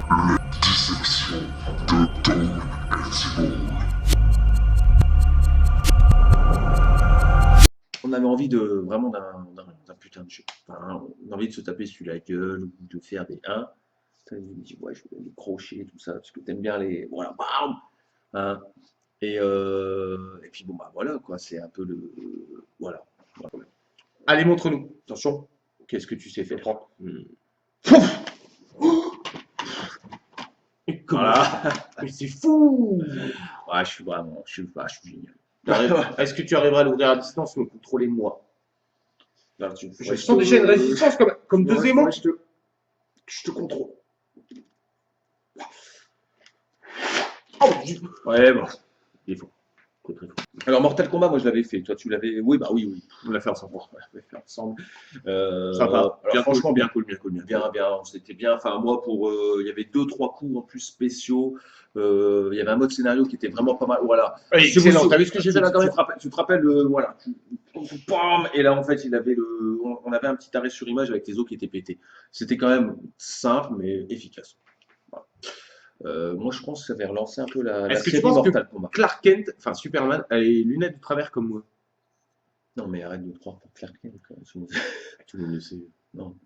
Dissection de Tom et Thibault. On avait envie de vraiment d'un putain de jeu. Enfin, on a envie de se taper sur la gueule ou de faire des 1. Je me dis, ouais, je veux les crochets, tout ça, parce que t'aimes bien les. Voilà, bam hein. Et puis bon, bah voilà, quoi, c'est un peu le. Voilà. Voilà. Allez, montre-nous. Attention, qu'est-ce que tu sais faire? Voilà. Mais c'est fou. Ouais, je suis vraiment. Je suis génial. Est-ce que tu arriveras à l'ouvrir à distance, me contrôler moi? Là, Je sens déjà une résistance comme deux aimants. Je te contrôle. Oh, Ouais, bon, il est faux. Très faux. Alors, Mortal Kombat, moi je l'avais fait. Toi, tu l'avais. Oui, bah oui. On l'a fait ensemble. Ouais, on l'a fait ensemble. Sympa. Alors, Bien franchement, cool. bien cool. Bien. C'était bien. Enfin, moi, il y avait 2-3 coups en plus spéciaux. Il y avait un mode scénario qui était vraiment pas mal. Voilà. Ouais, excellent. T'as vu ce que j'ai fait là quand même? Tu te rappelles, voilà. Bam et là, en fait, on avait un petit arrêt sur image avec les os qui étaient pétés. C'était quand même simple, mais efficace. Voilà. Moi, je pense que ça avait relancé un peu la Est-ce que tu série penses que Mortal Kombat. Clark Kent, enfin Superman, a les lunettes de travers comme moi? Non, mais arrête de te croire pour Clark Kent. Tout le monde le sait. Non.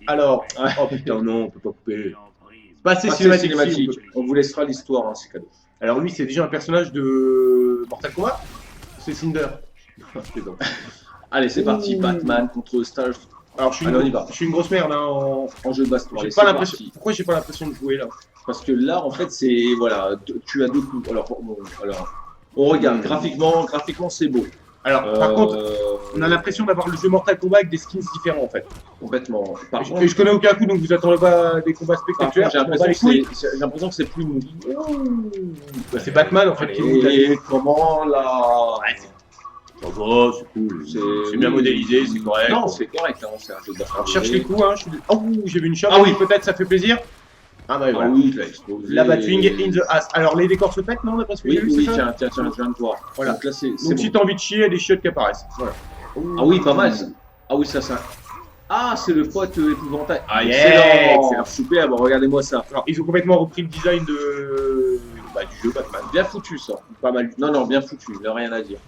Alors, oh putain, non, on peut pas couper. Passé Passé cinématique. cinématique. On vous laissera l'histoire, hein, c'est cadeau. Alors lui, c'est déjà un personnage de Mortal Kombat. C'est Cinder. Allez, c'est parti. Batman contre Stage. Alors Allez, on y va. je suis une grosse merde hein, En jeu de baston. j'ai Allez, pas c'est l'impression. parti. Pourquoi j'ai pas l'impression de jouer là? Parce que là, en fait, c'est. Voilà, tu as deux coups. Alors, on regarde. Graphiquement, c'est beau. Alors, par contre, on a l'impression d'avoir le jeu Mortal Kombat avec des skins différents en fait. Complètement. Par Et contre, je connais aucun coup, donc vous attendez pas des combats par contre, spectaculaires. j'ai je m'en bats les couilles. l'impression que c'est plus mou. Bah, c'est Batman en fait qui nous Et comment là Ça va, c'est cool. C'est bien modélisé, c'est correct. Non, c'est correct. Hein, c'est un jeu de baston. Alors, je cherche les coups, hein. Oh, j'ai vu une shot. Ah oui. Peut-être ça fait plaisir. Ah bah Ah voilà. oui, je l'ai explosé. La Batwing in the ass. Alors les décors se pètent, non, d'après ce que j'ai vu, Oui, c'est ça? tiens, je viens de voir. Voilà. Donc là, c'est Donc bon. si t'as envie de chier, il y a des chiottes qui apparaissent. Voilà. Ah oui, pas mal ça. Ah oui, ça. Ah, c'est le pote épouvantail. Ah, Yeah, excellent. excellent. Super, bon, regardez-moi ça. Alors ils ont complètement repris le design du jeu Batman. Bien foutu ça. Pas mal. Non, bien foutu, il n'y a rien à dire.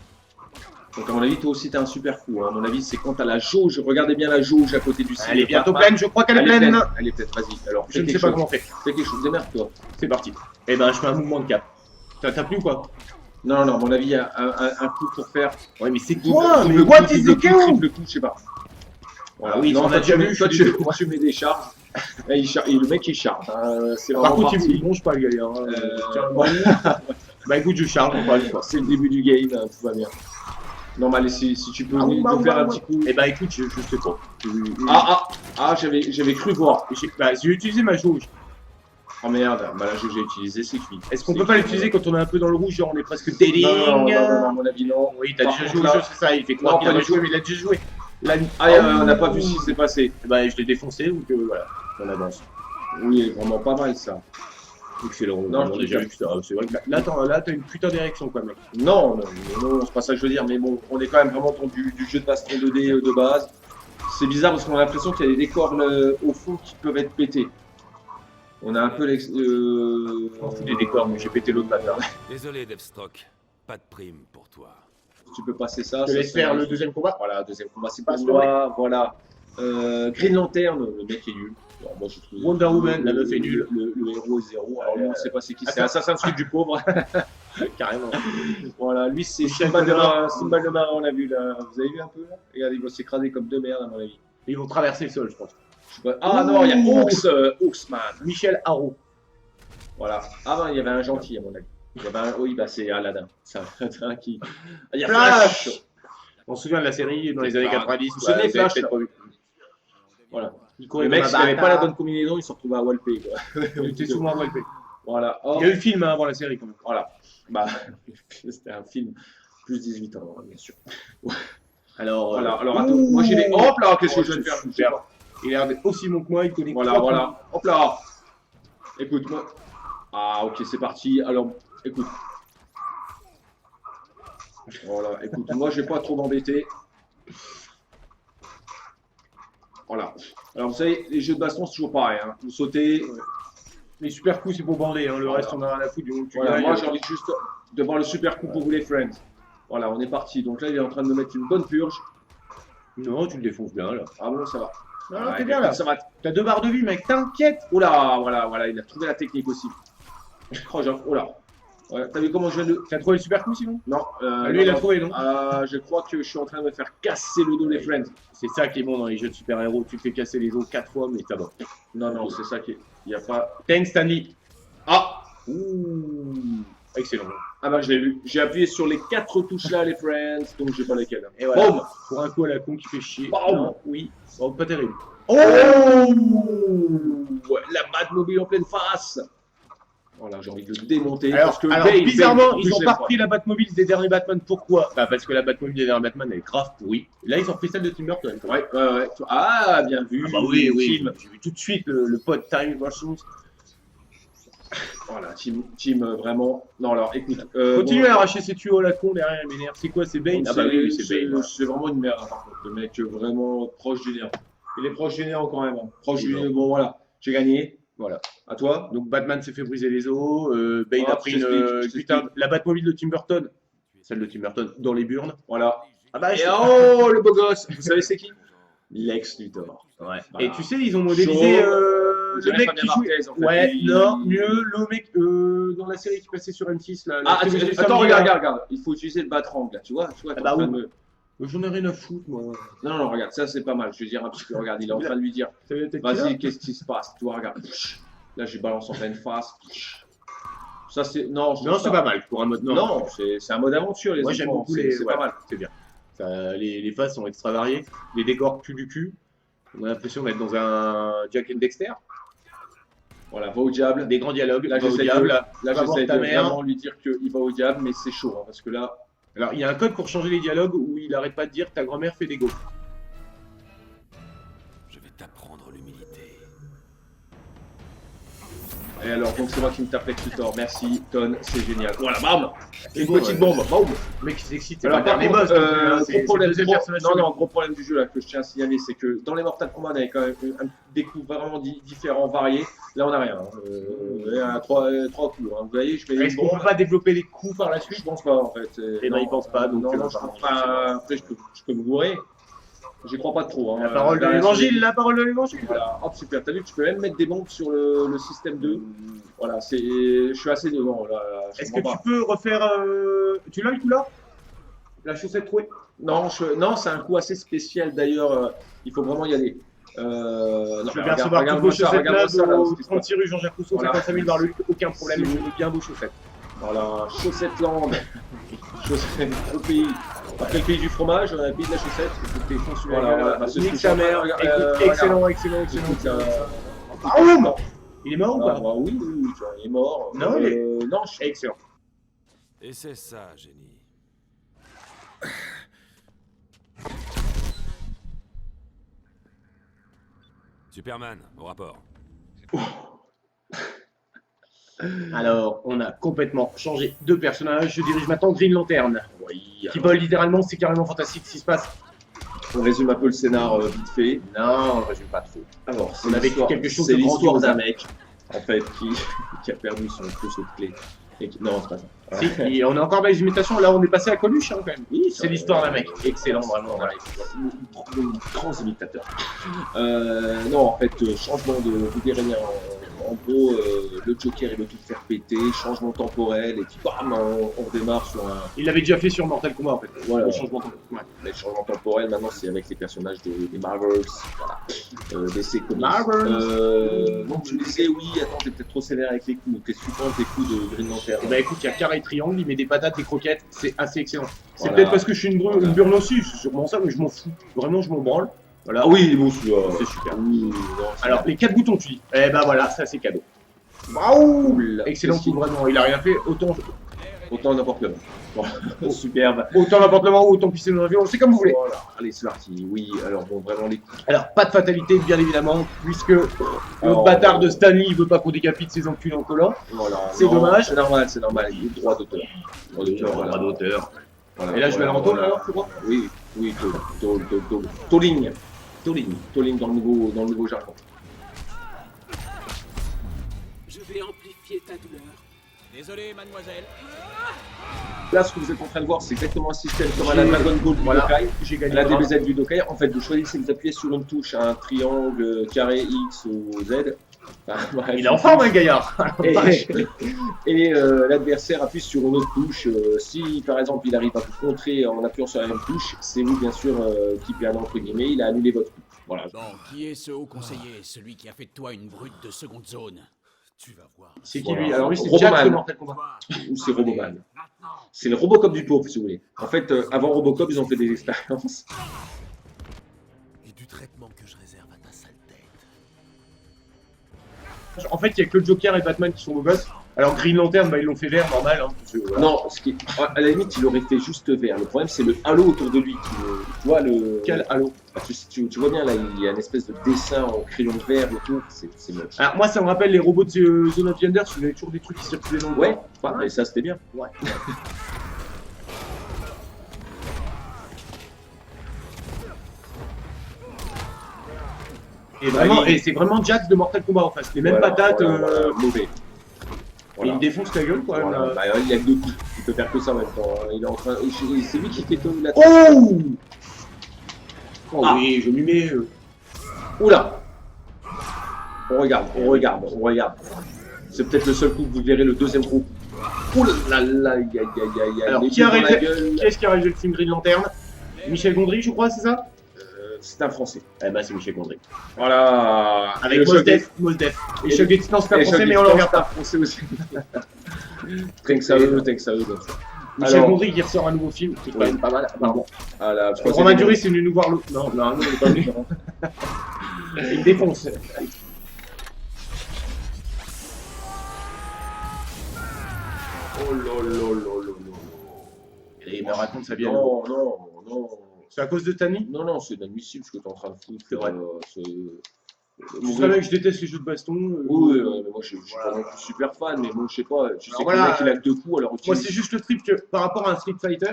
Donc à mon avis, toi aussi, t'as un super coup. Hein. À mon avis, c'est quand t'as la jauge. Regardez bien la jauge à côté du site. Elle est bientôt pleine, je crois qu'elle est pleine. Elle est pleine, vas-y. Alors, Je ne sais pas comment on fait. Fais quelque chose, démerde-toi. C'est parti. Et ben je fais un mouvement de cap. T'as plus ou quoi? Non, à mon avis, il y a un coup pour faire. Ouais mais c'est Double- quoi? double Mais coup, what double is coup, the count? triple coup, je sais pas. Voilà. Ah oui, non, on a toi, déjà vu, toi, je suis tu mets des charges. Et le mec, il charge. Hein. C'est Par vraiment contre, il parti. bronche pas le gars. Hein. Tiens, bon. Bah écoute, je charge, on va aller voir. C'est le début du game, tout va bien. Non, mais allez, si tu peux nous faire un petit coup. Eh bah écoute, je sais pas. J'avais cru voir. J'ai utilisé ma jauge. Oh merde, bah la jauge j'ai utilisé, c'est cuit. Est-ce qu'on peut pas l'utiliser quand on est un peu dans le rouge, genre on est presque deading? Non, à mon avis, non. Oui, t'as Par déjà contre, joué au là- jeu, c'est ça, il fait Non, quoi qu'il pas a du joué, tout. mais il a déjà joué. Là, On n'a pas vu ce qui s'est passé. Eh ben, je l'ai défoncé, donc voilà, on avance. Oui, vraiment pas mal ça. Excellent, Non, on a je déjà te vu que ça. C'est vrai que là, t'as une putain d'érection, quoi, mec. Non, c'est pas ça que je veux dire, mais bon, on est quand même vraiment dans du jeu de baston 2D de base. C'est bizarre parce qu'on a l'impression qu'il y a des décors au fond qui peuvent être pétés. On a un peu On fout des décors, mais j'ai pété l'autre bâtard. Désolé, Deathstroke. Pas de prime pour toi. Tu peux passer ça. Je te ça, laisse c'est faire nice. le deuxième combat. Voilà, deuxième combat, c'est Pas pas sur moi. Voilà. Green Lantern, le mec est nul. Bon, moi, je trouve Wonder Woman, la meuf est nulle. Le héros est zéro. Alors, on ne sait pas c'est qui. C'est Attends. Assassin's Creed du pauvre. Carrément. Voilà, lui, c'est Michel Simbad de Connor. Marin. Simbad de Marin, on a vu là. Vous avez vu un peu là? Regardez, il va s'écraser comme deux merdes, à mon avis. Ils vont traverser le sol, je pense. Je sais pas. Ah non, il y a Hawksman. Michel Haro. Voilà. Ah ben, il y avait un gentil, à mon avis. Il y avait un... Oui, bah, c'est Aladdin. C'est Aladdin qui. Ah, il y a Flash. Flash. On se souvient de la série dans les années 90. Vous vous souvenez de vous avez Flash, peut-être pas vu. Voilà. Il courait Le mec, comme s'il un n'avait pas la bâtard. bonne combinaison, il se retrouvait à Walpé. Quoi. Il était souvent à Walpé. Voilà. Oh, Il y a eu le film hein, avant la série quand même. voilà. Bah, c'était un film plus 18 ans, hein, bien sûr. Alors, Voilà. Alors, attends. Moi, j'ai des. Hop là, qu'est-ce que je viens de faire? Super. Il a l'air d'être aussi bon que moi, il connaît Voilà, trois voilà. Hop là. Écoute, moi. Ah, ok, c'est parti. Alors, écoute. Voilà, écoute, moi, je vais pas trop m'embêter. Voilà. Alors, vous savez, les jeux de baston, c'est toujours pareil. Hein. Vous sautez. coups. Les super coups, c'est pour bander. Hein. Le Voilà. reste, on a rien à foutre du moment que tu Voilà, gagnes. moi, j'ai envie juste de voir le super coup pour vous, les friends. Voilà, on est parti. Donc là, il est en train de me mettre une bonne purge. Non, tu le défonces bien là. Ah bon, ça va. Non, Ouais, t'es bien là. Ça va. T'as 2 barres de vie, mec, t'inquiète. Oula, voilà, voilà, il a trouvé la technique aussi. Oh, oula. Ouais, t'as vu comment je viens de. T'as trouvé le super coup sinon? Non, Lui, il a trouvé, non? Je crois que je suis en train de me faire casser le dos, les friends. C'est ça qui est bon dans les jeux de super-héros. Tu te fais casser les os 4 fois, mais ça va. Non, non, c'est ça qui est. Il n'y a pas. Thanks, Stanley. Ah! Ouh. Excellent. Ah bah, je l'ai vu. J'ai appuyé sur les 4 touches là, les friends, donc j'ai pas lesquelles. Et voilà. Boum! Pour un coup à la con qui fait chier. Boum. Non, oui. Bon, pas terrible. Oh! Ouais, la Batmobile en pleine face! Voilà, j'ai envie de le démonter. parce que alors Bane, bizarrement, Bane, ils ont je pas l'aime repris la Batmobile des derniers Batman. Pourquoi? Bah parce que la Batmobile des derniers Batman elle est grave pourrie. Là ils ont repris celle de Tim Burton. Ouais, ouais, ouais. Ah, bien vu. Ah bah oui, oui. Tim. J'ai vu tout de suite le pote Time Versus. Voilà, Tim, vraiment. Non, alors écoute. Continue bon, à arracher ses tuyaux à la con derrière, il m'énerve. C'est quoi? C'est Bane? Ah bah oui, c'est Bane. voilà. C'est vraiment une merde, hein, par contre. Le mec vraiment proche du néant. Il est proche du néant quand même. Hein. Proche Il du va. néant. Bon, voilà. J'ai gagné. Voilà. À toi. Donc Batman s'est fait briser les os. Bane Ah, a pris je t'explique, je putain, la Batmobile de Tim Burton. Celle de Tim Burton dans les burnes. Voilà. Ah bah Et oh, le beau gosse. Vous savez, c'est qui? Lex Luthor. ouais. Voilà. Et tu sais, ils ont modélisé Chaud. le mec qui joue. Marquez, en fait. Ouais, Il- non, mieux le mec dans la série qui passait sur M6 là. Ah, la série du attends, samedi, regarde, là. regarde. Il faut utiliser le batrang là. Tu vois, t'es Ah en bah train oui. de me- J'en ai rien à foutre moi. Non, non, regarde, ça c'est pas mal. Je veux dire un petit peu. Regarde, il est en train de lui dire. Ça veut dire peut-être Vas-y, qu'est-ce qui se passe? Tu vois, regarde. Là, j'ai balancé en pleine face. Ça, c'est. Non, je Non, trouve c'est ça- pas mal pour un mode. Non, c'est un mode aventure, les Moi enfants. j'aime beaucoup C'est les. c'est ouais, pas mal. C'est bien. Les phases sont extra variées. Les décors cul du cul. On a l'impression d'être dans un Jack and Dexter. Voilà, va au diable. Des grands dialogues. Là, va au j'essaie diable. de, là, va voir j'essaie de ta mère. vraiment lui dire qu'il va au diable, mais c'est chaud, hein, parce que là. Alors il y a un code pour changer les dialogues où il arrête pas de dire que ta grand-mère fait des gaufres. Je vais t'apprendre l'humilité. Et alors, donc c'est moi qui me tape Lex Luthor. Merci, Ton, c'est génial. Voilà, bam. Une beau, petite ouais. bombe. Boum. Le mec il s'excite. C'est Alors, pas par dernier contre, boss. C'est gros problème, le deuxième personnage. non, gros problème du jeu là que je tiens à signaler, c'est que dans les Mortal Kombat, on avait quand même des coups vraiment différents, variés. Là, on n'a rien. Il y a trois coups. Hein. Vous voyez, je fais Est-ce qu'on peut pas développer les coups par la Je suite? pense pas en fait. Eh ben, il pense pas, donc, non, on non, va je pense pas pas. Après, je peux me gourer. J'y crois pas trop. Hein. La parole de Là, l'évangile, la parole de l'évangile. Voilà, hop, super. T'as vu, tu peux même mettre des bombes sur le système 2. Voilà, je suis assez devant là. Je Est-ce que comprends tu pas. peux refaire. Tu l'as le coup là? La chaussette trouée? Non, non, c'est un coup assez spécial d'ailleurs. Il faut vraiment y aller. Non, Je mais vais recevoir toutes regarde-moi vos ça, chaussettes là, regarde-moi ça, là, au ce qui se passe. 36 rue Jean-Jacques Rousseau, Voilà. 55 000 dans le aucun problème, Si. je veux bien vos chaussettes. Voilà, chaussette land. Chaussette au pays. Après le pays du fromage, on a le pays de la chaussette. T'es conçu Voilà, voilà, bah, c'est ce nique que sa je- mère. regarde, Écoute, excellent, excellent, excellent. Écoute, Ah, boum. Il est mort ou ah, pas? bah, oui, tu vois, il est mort. Non, il est- Non, Excellent. Et c'est ça, génie. Superman, au rapport. Alors, on a complètement changé de personnage. Je dirige maintenant Green Lantern. Oui, Qui vole littéralement, c'est carrément fantastique ce qui se passe. on résume un peu le scénar vite fait. Non, on ne résume pas trop. Alors, On a vécu quelque chose c'est de l'histoire grandiose. d'un mec, en fait, qui a perdu son trousseau de clés. Non, c'est pas ça. Si, et on est encore dans les imitations, là on est passé à Coluche hein, quand même. Oui, C'est l'histoire d'un mec. Excellent, vraiment. Voilà, grand imitateur. Non, en fait, changement de Guérilla. En gros, le Joker il veut tout faire péter, changement temporel, et puis bam, on redémarre sur un. Il l'avait déjà fait sur Mortal Kombat en fait. Voilà. Le changement temporel. Ouais. Les changements temporels, maintenant, c'est avec les personnages des Marvels, voilà. DC Comics. Marvels. Donc, tu disais, oui, attends, t'es peut-être trop sévère avec les coups. Qu'est-ce que tu penses des coups de Green Lantern? Et bah écoute, il y a carré triangle, il met des patates, des croquettes, c'est assez excellent. C'est Voilà. peut-être parce que je suis une Voilà. burne aussi, c'est sûrement ça, mais je m'en fous. Vraiment, je m'en branle. Voilà. Ah oui, il est beau celui-là. C'est super. Oui, non, c'est Alors, bien. les 4 boutons, tu dis. Eh bah voilà, ça c'est cadeau. Waouh! Cool. Excellent Qu'est-ce coup, vraiment. Il a rien fait, Autant n'importe le bon. Superbe. autant n'importe le moment, autant pisser dans l'avion, c'est comme vous voulez. Voilà, allez, c'est parti. Oui, alors bon, vraiment les coups. Alors, pas de fatalité, bien évidemment, puisque le Alors, bâtard de Stanley, il veut pas qu'on décapite ses enculés en collant. Voilà. C'est Non, dommage. C'est normal, c'est normal. Il y a le droit d'auteur. Droit d'auteur, voilà. Droit d'auteur. Voilà, Et là, je vais voilà, aller en tôle, voilà. alors, je crois. Oui, oui, tolling. Tolling dans le nouveau jargon. Je vais amplifier ta douleur. Désolé, mademoiselle. Là, ce que vous êtes en train de voir, c'est exactement un système comme à la Dragon Ball du Voilà. Dokai. J'ai À gagné. la DBZ du Dokai, en fait, vous choisissez, vous appuyez sur une touche, un triangle, carré, X ou Z. Enfin, bref. Il est en forme, hein, Gaillard. Et l'adversaire appuie sur une autre touche. Si par exemple il arrive à vous contrer en appuyant sur la même touche, c'est vous bien sûr qui perdez entre guillemets, il a annulé votre coup. Voilà. Bon, qui est ce haut conseiller, celui qui a fait de toi une brute de seconde zone? Tu vas voir. C'est qui Voilà. lui? Alors lui, c'est Roboman. Jack de Mortal Kombat. Ou c'est Roboman. C'est le Robocop du pauvre si vous voulez. En fait, avant Robocop, ils ont fait des expériences. Et du traitement que je réserve à ta sale tête. En fait, il y a que le Joker et Batman qui sont beaux gosses. Alors Green Lantern, bah, ils l'ont fait vert, normal. Hein, parce que, voilà. Non, à la limite, il aurait fait juste vert. Le problème, c'est le halo autour de lui. Tu vois le. Quel halo? Tu vois bien là, il y a une espèce de dessin en crayon vert autour. C'est moche. Alors moi, ça me rappelle les robots de Zone of the Enders, où il y avait toujours des trucs qui circulaient dans le Ouais, vent. et ça c'était bien. Ouais. Et vraiment, et c'est vraiment Jax de Mortal Kombat en face. Les mêmes Voilà, patates, voilà, mauvais. et Voilà. il défonce ta gueule quand même. Voilà. Bah, il a que 2 coups. Il peut faire que ça en même temps. Il est en train. C'est lui qui fait la. Oh, oh Ah. oui, je m'y mets. Oula. On regarde. C'est peut-être le seul coup que vous verrez, le deuxième coup. Oula là là, aïe aïe aïe aïe. Alors, les qui a pieds dans la réalisé gueule. Qui est-ce qui a réalisé le film Green Lantern? Michel Gondry, je crois, c'est ça? C'est un français. Eh ben, c'est Michel Gondry. Voilà. Avec le choc des- Mos Def. Et Et Choc des Titans, c'est un et français, choc mais des on le regarde Titans, pas. c'est un français aussi. Thanks à eux, bien sûr. Michel Alors- Gondry qui ressort un nouveau film, qui est quand même pas mal, apparemment. Ah, la troisième- Romain Duris est venu nous voir l'autre. Non, non, il est pas venu. Il défonce. Oh là. Et il me raconte sa vie. Non. C'est à cause de Tani? Non, c'est inadmissible ce que tu es en train de foutre. C'est vrai. C'est- Je savais que je déteste les jeux de baston. Oui, mais moi je suis pas non plus super fan, mais bon, je sais pas, je sais Alors que le voilà, mec il a que 2 coups, alors ok. Moi, c'est juste le trip que par rapport à un Street Fighter,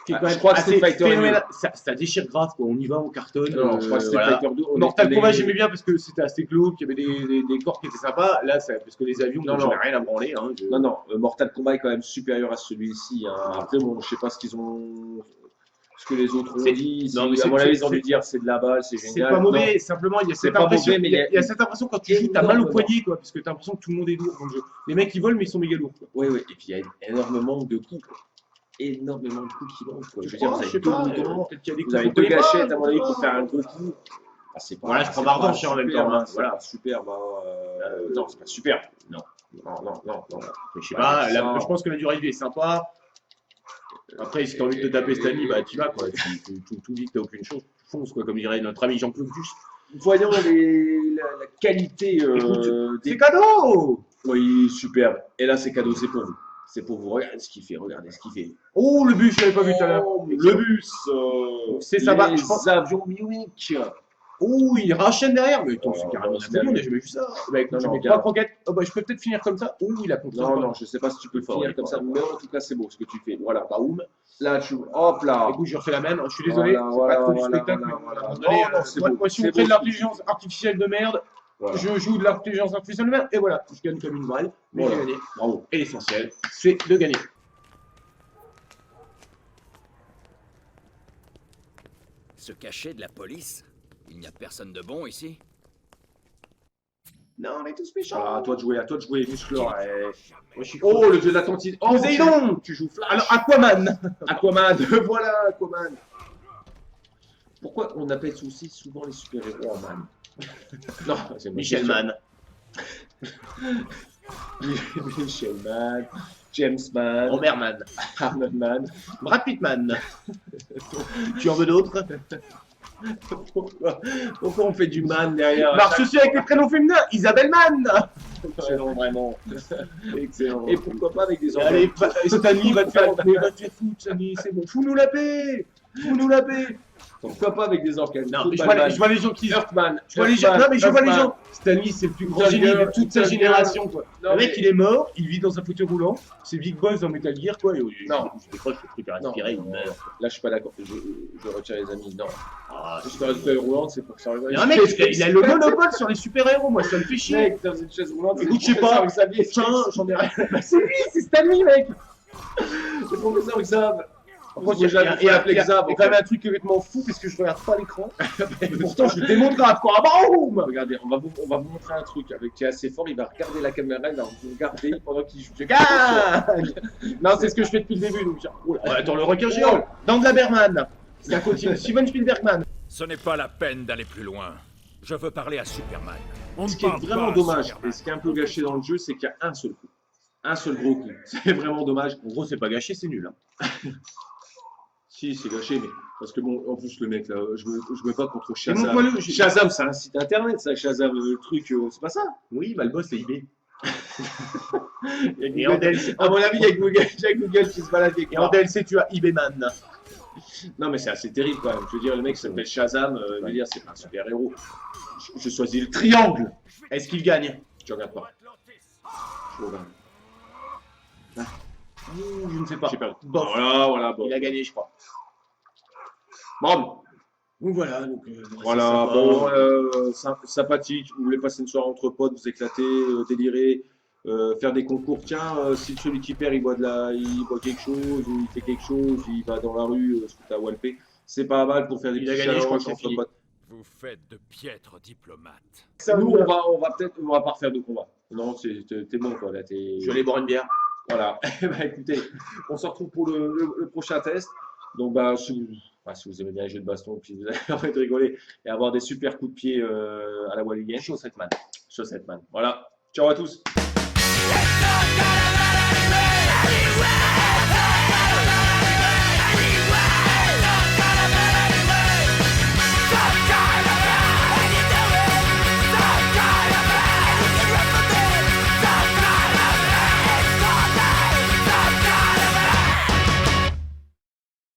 qui est Ah, quand je même crois que assez Street Fighter est phénoménal. Ça déchire grave, quoi. On y va, on cartonne. Non, je crois que Street voilà. Fighter 2, on Mortal était Kombat, les- j'aimais bien parce que c'était assez glauque, il y avait des corps qui étaient sympas. Là, parce que les avions, Non, j'en ai non. rien à branler. Hein, Non, Mortal Kombat est quand même supérieur à celui-ci. Hein. Après, bon, je sais pas ce qu'ils ont. Ce que les autres ont C'est- dit. non, mais à c'est- mon avis, ils ont c'est- dû dire c'est de la balle, c'est C'est génial. pas Non. mauvais, simplement il y a C'est cette pas impression, mauvais, mais il y a cette impression quand tu joues, t'as mal au énormément. poignet, quoi, parce que t'as l'impression que tout le monde est lourd dans le jeu. Les mecs ils volent, mais ils sont méga lourds. Quoi. Oui, et puis il y a énormément de coups. Quoi. Énormément de coups qui vont. Quoi. Je veux dire, crois, vous je avez sais deux pas, boutons, peut-être qu'il y a des vous coups avez contre deux les bras, gâchettes, à mon je avis, sais pour pas. faire un gros coup. Ah, c'est pas, Voilà, je prends c'est ma pas revanche en même super, temps, hein, hein, c'est voilà. pas super, bah, non, c'est pas super. Non. Mais je sais Bah, pas, là, ça- je pense que la durée de vie est sympa. Après, si t'as envie de te taper Stanley, bah tu vas quoi. Tout dit que t'as aucune chance. Tu fonces quoi, comme dirait notre ami Jean-Claude Duss. Voyons la qualité Écoute, des. C'est cadeau! Oui, superbe. Et là, c'est cadeau, c'est pour vous. C'est pour vous. Regardez ce qu'il fait, regardez ce qu'il fait. Oh, le bus, je l'avais pas vu tout à l'heure. Le bus. C'est ça, va, les je pense. avions Munich. Oh, il rachète derrière. Mais attends, Oh, c'est carrément bah, Stanley, on n'a jamais vu ça. Bah écoute, Non, je non, mets regarde. 3 croquettes. Oh, bah je peux peut-être finir comme ça. Oh, il a compris. Non, je sais pas si tu peux le Fort, finir il est comme ça, fort. mais en tout cas, c'est beau ce que tu fais. Voilà, baoum. Là, tu. Hop là. Écoute, je refais la même. Je suis désolé, Voilà, c'est voilà, pas trop du voilà, spectacle. voilà, mais voilà. à un moment donné, Non, non, c'est moi, beau. moi, si C'est on crée de beau. l'intelligence artificielle de merde, Voilà. je joue de l'intelligence artificielle, et voilà, je gagne comme une balle, mais Voilà. j'ai gagné. Bravo. Et l'essentiel, c'est de gagner. Se cacher de la police? Il n'y a personne de bon ici? Non, on est tous méchants. Voilà, à toi de jouer, muscleur. Moi, je suis Oh, le jeu de l'Atlantide. Oh, Poséidon. tu joues Flash. Alors, Aquaman. Aquaman, voilà Aquaman. Pourquoi on appelle aussi souvent les super-héros en man? Non, c'est Michel Mann. Michel Mann, James Mann, Robert Mann. Arnold Mann. Brad Pittman. Tu en veux d'autres? Pourquoi on fait du man derrière? Marche aussi avec les prénoms féminins. Isabelle Mann. Excellent, vraiment. Excellent. Et pourquoi pas avec des enfants? Allez, Stanley va te faire foutre, Stanley, c'est bon. Fous-nous la paix. Fous-nous la paix. Pourquoi pas avec des organes? Non, je vois les gens qui. Earthman. Je vois les gens. Non, mais je vois les gens. Stanley, c'est le plus grand Ta génie gueule, de toute sa ta génération, quoi. Non, Le mec, mais- il est mort, il vit dans un fauteuil roulant. C'est Big Boss dans Metal Gear, quoi. Non. Je décroche le truc à Non, respirer, il non, meurt. Là, je suis pas d'accord. Je retire les amis. Non. Ah, Je suis dans une chaise roulante, c'est pour que ça il y a un mec, il a le monopole sur les super-héros, moi, ça me fait chier. Mec, dans une chaise roulante, Écoute, je sais pas. Tiens, j'en ai rien. Bah, c'est lui, c'est Stanley, mec. C'est le professeur Xav. Par contre, J'ai jamais fait appeler Xav. il y a quand même un truc complètement fou parce que je regarde pas l'écran. Et pourtant, je démonte grave, quoi. Ah, bah, boum. Regardez, on va vous montrer un truc avec qui est assez fort. Il va regarder la caméra, il va vous regarder pendant qu'il joue. Je gagne. Non, c'est ce que je fais depuis le début. Donc, oh là, attends, le requin géant. Dans de la Berman. C'est à côté de Steven Spielbergman. Ce n'est pas la peine d'aller plus loin. Je veux parler à Superman. On Ce ne qui est parle vraiment pas à dommage, Superman. et ce qui est un peu gâché dans le jeu, c'est qu'il y a un seul coup. Un seul gros coup. C'est vraiment dommage. En gros, c'est pas gâché, c'est nul. Hein. Si, c'est gâché, mais parce que bon, en plus, le mec là, je me bats contre Et mon Shazam. poilu, j'ai- Shazam, c'est un site internet, ça, Shazam, le truc, c'est pas ça. Oui, bah le boss, c'est eBay. Il y Et a en Google. DLC, À mon avis, il y a Google qui se balade quelque et en part. DLC, tu as eBayman. Non, mais c'est assez terrible quand même. Je veux dire, le mec s'appelle Shazam, je veux dire, c'est pas un super héros. Je choisis le triangle. Est-ce qu'il gagne? Je regarde pas. Je regarde. Je ne sais pas. J'ai perdu. Bof. Voilà, bon. Il a gagné, je crois. Bon, Donc voilà. Donc, voilà, c'est bon, sympa. sympathique. Vous voulez passer une soirée entre potes, vous éclater, délirer, faire des concours. Tiens, si celui qui perd, il boit quelque chose, ou il fait quelque chose, il va dans la rue, se foutre à walper. C'est pas mal pour faire des Il a petits gagné, je crois challenges que c'est entre fini. potes. Vous faites de piètres diplomates. Nous, on va pas refaire de combat. Non, t'es bon, quoi. Là, Je vais aller boire une bière. Voilà. Bah, écoutez, on se retrouve pour le prochain test. Donc, bah, si vous aimez bien les jeux de baston, puis vous avez envie de rigoler et avoir des super coups de pied à la Wally Game, Chaussette Man. Chaussette Man. Voilà. Ciao à tous. Let's talk about anyway.